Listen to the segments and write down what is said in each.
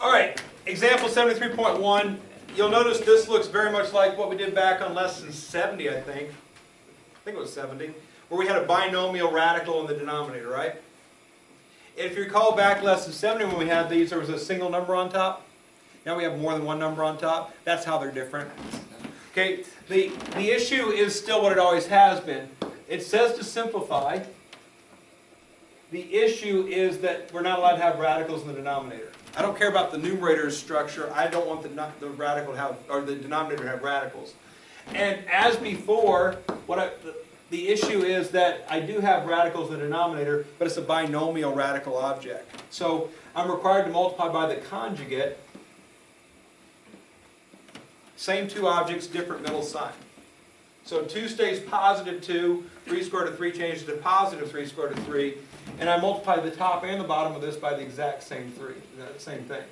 All right, example 73.1. You'll notice this looks very much like what we did back on lesson 70, I think. I think it was 70, where we had a binomial radical in the denominator, right? If you recall back lesson 70 when we had these, there was a single number on top. Now we have more than one number on top. That's how they're different. Okay, the issue is still what it always has been. It says to simplify. The issue is that we're not allowed to have radicals in the denominator. I don't care about the numerator's structure. I don't want the radical to have, or the denominator to have radicals. And as before, the issue is that I do have radicals in the denominator, but it's a binomial radical object. So I'm required to multiply by the conjugate. Same two objects, different middle sign. So 2 stays positive 2, 3 squared root of 3 changes to positive 3 squared root of 3, and I multiply the top and the bottom of this by the exact same same thing.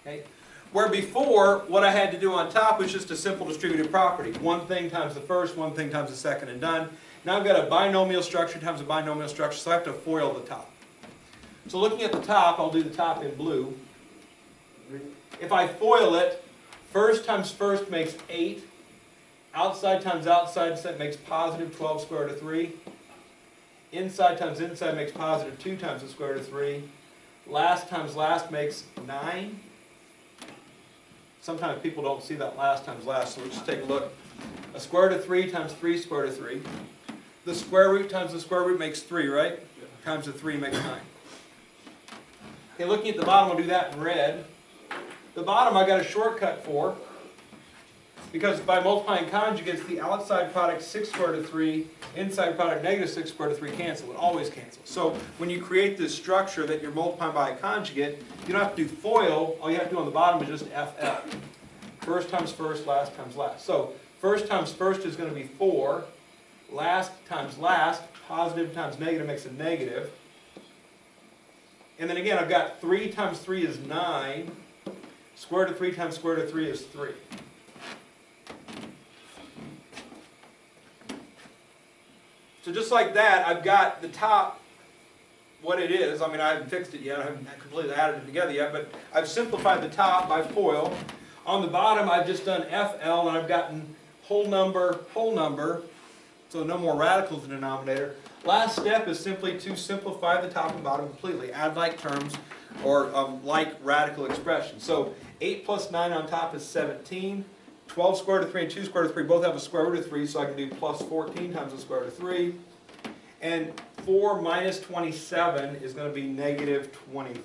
Okay? Where before, what I had to do on top was just a simple distributive property. One thing times the first, one thing times the second, and done. Now I've got a binomial structure times a binomial structure, so I have to FOIL the top. So looking at the top, I'll do the top in blue. If I FOIL it, first times first makes 8. Outside times outside makes positive 12 square root of 3. Inside times inside makes positive 2 times the square root of 3. Last times last makes 9. Sometimes people don't see that last times last, so let's just take a look. A square root of 3 times 3 square root of 3. The square root times the square root makes 3, right? Yeah. Times the 3 makes 9. Okay, looking at the bottom, I'll do that in red. The bottom I got a shortcut for, because by multiplying conjugates, the outside product 6 square root of 3, inside product negative 6 square root of 3 cancel. It always cancels. So when you create this structure that you're multiplying by a conjugate, you don't have to do FOIL. All you have to do on the bottom is just FL. First times first, last times last. So first times first is going to be 4. Last times last, positive times negative makes a negative. And then again, I've got 3 times 3 is 9. Square root of 3 times square root of 3 is 3. So just like that, I've got the top, what it is. I mean, I haven't fixed it yet. I haven't completely added it together yet, but I've simplified the top by FOIL. On the bottom, I've just done FL, and I've gotten whole number, so no more radicals in the denominator. Last step is simply to simplify the top and bottom completely. Add like terms or like radical expressions. So 8 plus 9 on top is 17. 12 square root of 3 and 2 square root of 3 both have a square root of 3, so I can do plus 14 times the square root of 3. And 4 minus 27 is going to be negative 23.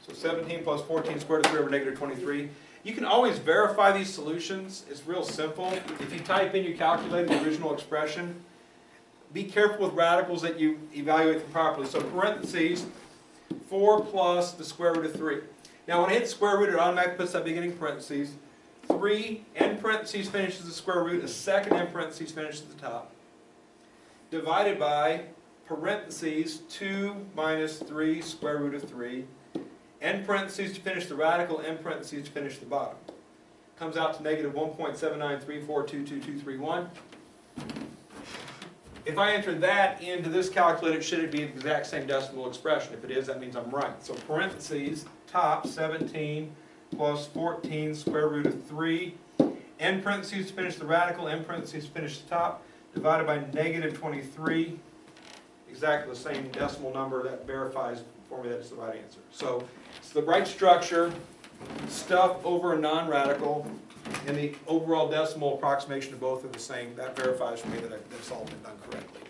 So 17 plus 14 square root of 3 over negative 23. You can always verify these solutions. It's real simple. If you type in your calculator the original expression, be careful with radicals that you evaluate them properly. So parentheses, 4 plus the square root of 3. Now when I hit the square root, it automatically puts that beginning parentheses. 3 end parentheses finishes the square root, a second end parentheses finishes the top. Divided by parentheses 2 minus 3 square root of 3. End parentheses to finish the radical, end parentheses to finish the bottom. Comes out to negative 1.793422231. If I enter that into this calculator, should it be the exact same decimal expression? If it is, that means I'm right. So parentheses, top 17 plus 14 square root of 3. End parentheses to finish the radical, end parentheses to finish the top. Divided by negative 23. Exactly the same decimal number that verifies for me that it's the right answer. So it's the right structure, stuff over a non-radical, and the overall decimal approximation of both are the same. That verifies for me that it's all been done correctly.